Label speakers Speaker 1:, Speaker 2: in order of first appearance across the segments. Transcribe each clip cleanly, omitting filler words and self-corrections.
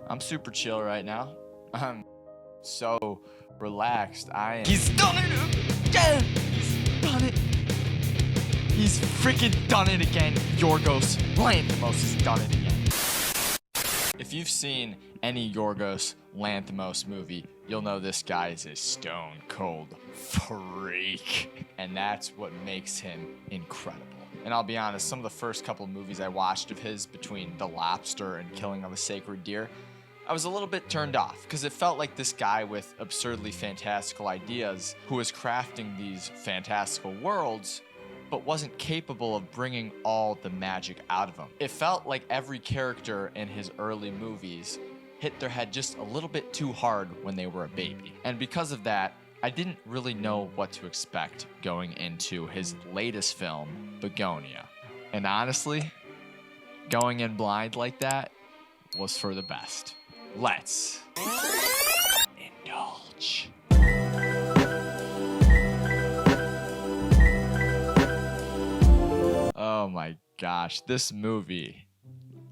Speaker 1: I'm super chill right now. I'm so relaxed.
Speaker 2: He's done it again! He's done it! He's freaking done it again! Yorgos Lanthimos has done it again.
Speaker 1: If you've seen any Yorgos Lanthimos movie, you'll know this guy is a stone cold freak. And that's what makes him incredible. And I'll be honest, some of the first couple of movies I watched of his, between The Lobster and Killing of a Sacred Deer, I was a little bit turned off because it felt like this guy with absurdly fantastical ideas who was crafting these fantastical worlds but wasn't capable of bringing all the magic out of them. It felt like every character in his early movies hit their head just a little bit too hard when they were a baby. And because of that, I didn't really know what to expect going into his latest film, Bugonia. And honestly, going in blind like that was for the best. Let's indulge. Oh my gosh, this movie,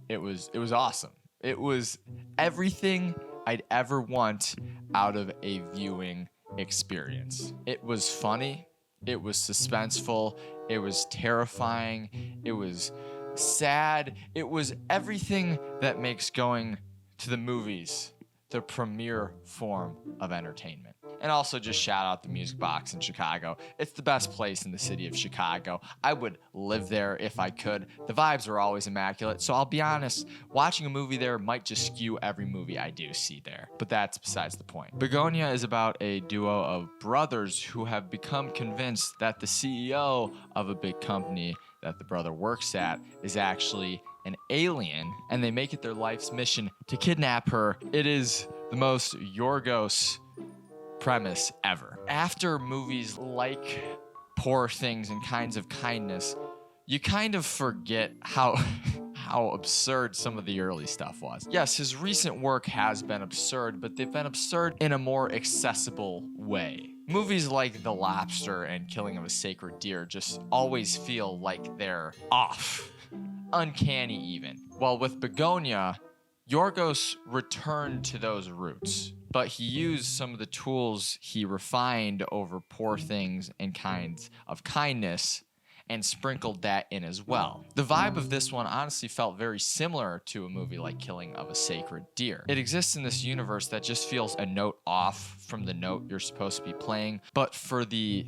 Speaker 1: it was awesome. It was everything I'd ever want out of a viewing experience. It was funny, it was suspenseful, it was terrifying, it was sad, it was everything that makes going to the movies the premier form of entertainment. And also just shout out the Music Box in Chicago. It's the best place in the city of Chicago. I would live there if I could. The vibes are always immaculate, so I'll be honest, watching a movie there might just skew every movie I do see there. But that's besides the point. Bugonia is about a duo of brothers who have become convinced that the CEO of a big company that the brother works at is actually an alien, and they make it their life's mission to kidnap her. It is the most Yorgos premise ever. After movies like Poor Things and Kinds of Kindness, you kind of forget how absurd some of the early stuff was. Yes, his recent work has been absurd, but they've been absurd in a more accessible way. Movies like The Lobster and Killing of a Sacred Deer just always feel like they're off. Uncanny even. While with Bugonia, Yorgos returned to those roots, but he used some of the tools he refined over Poor Things and Kinds of Kindness and sprinkled that in as well. The vibe of this one honestly felt very similar to a movie like Killing of a Sacred Deer. It exists in this universe that just feels a note off from the note you're supposed to be playing, but for the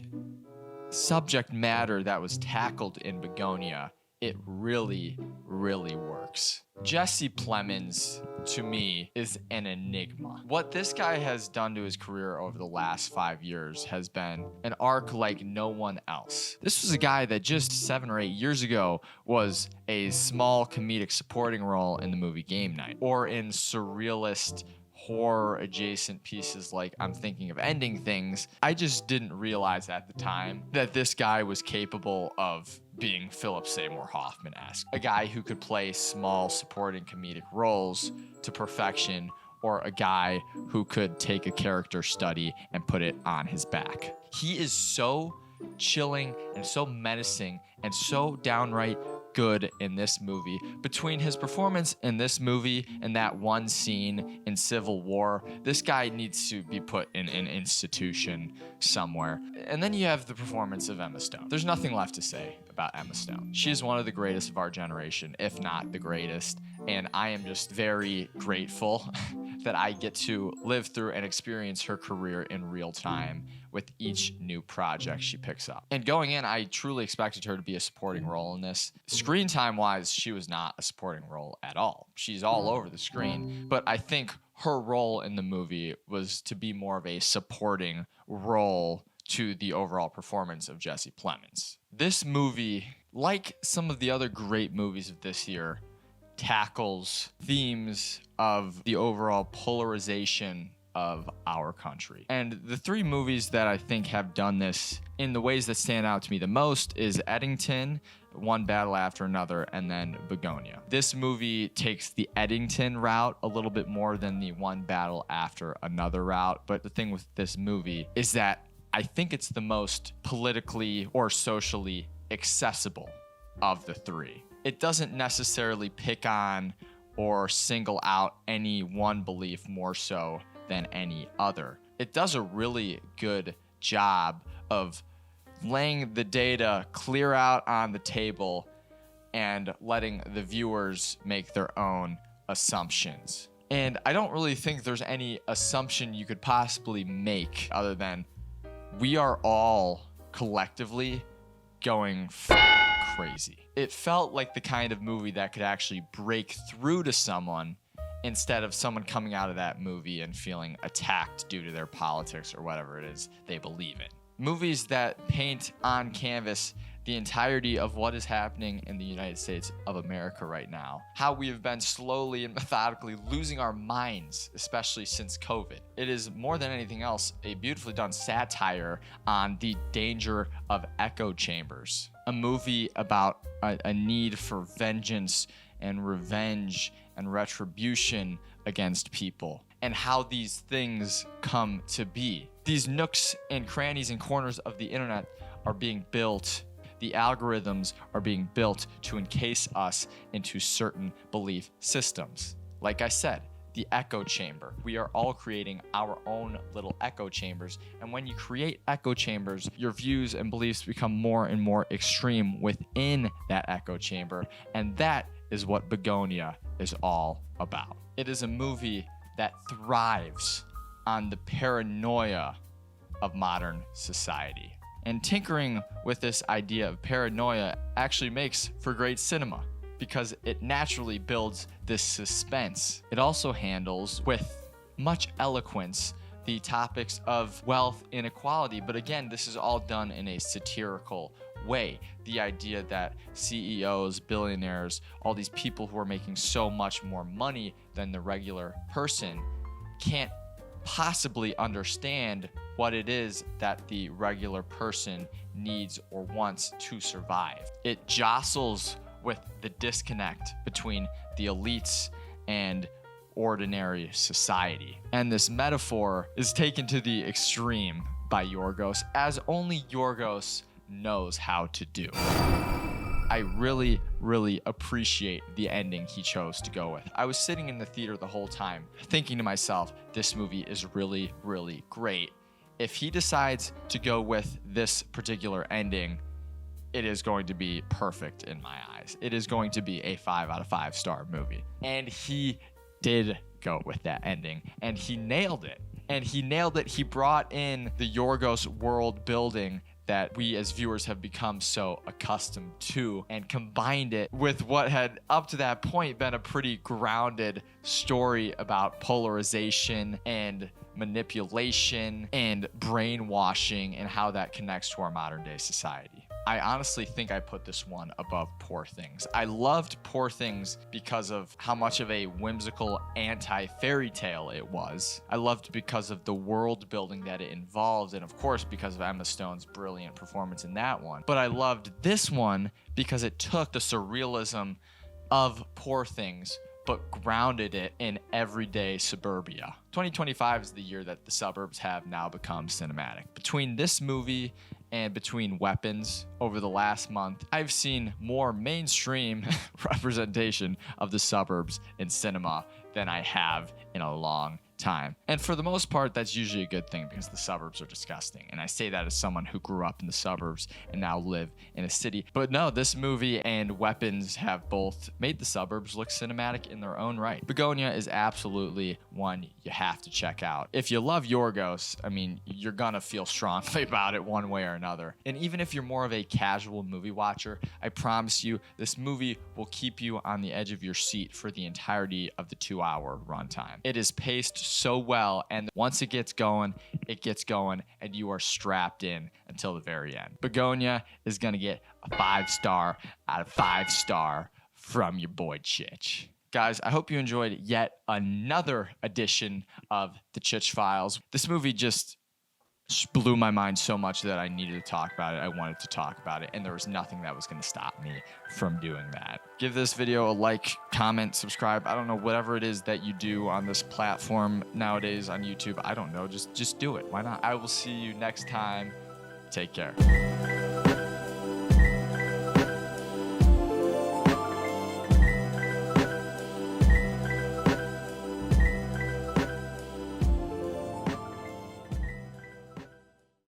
Speaker 1: subject matter that was tackled in Bugonia, it really, really works. Jesse Plemons, to me, is an enigma. What this guy has done to his career over the last 5 years has been an arc like no one else. This was a guy that just 7 or 8 years ago was a small comedic supporting role in the movie Game Night, or in surrealist horror adjacent pieces like I'm Thinking of Ending Things. I just didn't realize at the time that this guy was capable of being Philip Seymour Hoffman-esque. A guy who could play small supporting comedic roles to perfection, or a guy who could take a character study and put it on his back. He is so chilling and so menacing and so downright good in this movie. Between his performance in this movie and that one scene in Civil War, this guy needs to be put in an institution somewhere. And then you have the performance of Emma Stone. There's nothing left to say about Emma Stone. She is one of the greatest of our generation, if not the greatest. And I am just very grateful that I get to live through and experience her career in real time with each new project she picks up. And going in, I truly expected her to be a supporting role in this. Screen time wise, she was not a supporting role at all. She's all over the screen, but I think her role in the movie was to be more of a supporting role to the overall performance of Jesse Plemons. This movie, like some of the other great movies of this year, tackles themes of the overall polarization of our country. And the 3 movies that I think have done this in the ways that stand out to me the most is Eddington, One Battle After Another, and then Bugonia. This movie takes the Eddington route a little bit more than the One Battle After Another route, but the thing with this movie is that I think it's the most politically or socially accessible of the 3. It doesn't necessarily pick on or single out any one belief more so than any other. It does a really good job of laying the data clear out on the table and letting the viewers make their own assumptions. And I don't really think there's any assumption you could possibly make other than we are all collectively going crazy. It felt like the kind of movie that could actually break through to someone instead of someone coming out of that movie and feeling attacked due to their politics or whatever it is they believe in. Movies that paint on canvas the entirety of what is happening in the United States of America right now. How we have been slowly and methodically losing our minds, especially since COVID. It is more than anything else a beautifully done satire on the danger of echo chambers. A movie about a need for vengeance and revenge and retribution against people, and how these things come to be. These nooks and crannies and corners of the internet are being built. The algorithms are being built to encase us into certain belief systems. Like I said, the echo chamber. We are all creating our own little echo chambers. And when you create echo chambers, your views and beliefs become more and more extreme within that echo chamber. And that is what Bugonia is all about. It is a movie that thrives on the paranoia of modern society. And tinkering with this idea of paranoia actually makes for great cinema because it naturally builds this suspense. It also handles with much eloquence the topics of wealth inequality, but again, this is all done in a satirical way. The idea that CEOs, billionaires, all these people who are making so much more money than the regular person can't possibly understand what it is that the regular person needs or wants to survive. It jostles with the disconnect between the elites and ordinary society. And this metaphor is taken to the extreme by Yorgos, as only Yorgos knows how to do. I really, really appreciate the ending he chose to go with. I was sitting in the theater the whole time thinking to myself, this movie is really, really great. If he decides to go with this particular ending, it is going to be perfect in my eyes. It is going to be a 5 out of 5 star movie. And he did go with that ending, and he nailed it. And he nailed it. He brought in the Yorgos world building that we as viewers have become so accustomed to, and combined it with what had up to that point been a pretty grounded story about polarization and manipulation and brainwashing and how that connects to our modern day society. I honestly think I put this one above Poor Things. I loved Poor Things because of how much of a whimsical anti-fairy tale it was. I loved it because of the world building that it involved, and of course because of Emma Stone's brilliant performance in that one. But I loved this one because it took the surrealism of Poor Things but grounded it in everyday suburbia. 2025 is the year that the suburbs have now become cinematic. Between this movie and between Weapons over the last month, I've seen more mainstream representation of the suburbs in cinema than I have in a long time. And for the most part, that's usually a good thing because the suburbs are disgusting. And I say that as someone who grew up in the suburbs and now live in a city. But no, this movie and Weapons have both made the suburbs look cinematic in their own right. Bugonia is absolutely one you have to check out. If you love Yorgos, I mean, you're gonna feel strongly about it one way or another. And even if you're more of a casual movie watcher, I promise you this movie will keep you on the edge of your seat for the entirety of the 2-hour runtime. It is paced so well, and once it gets going, and you are strapped in until the very end. Bugonia is gonna get a 5-star out of 5 star from your boy Chich. Guys, I hope you enjoyed yet another edition of the Chich Files. This movie just blew my mind so much that I needed to talk about it. I wanted to talk about it, and there was nothing that was going to stop me from doing that. Give this video a like, comment, subscribe. I don't know, whatever it is that you do on this platform nowadays on YouTube. I don't know, just do it. Why not? I will see you next time. Take care.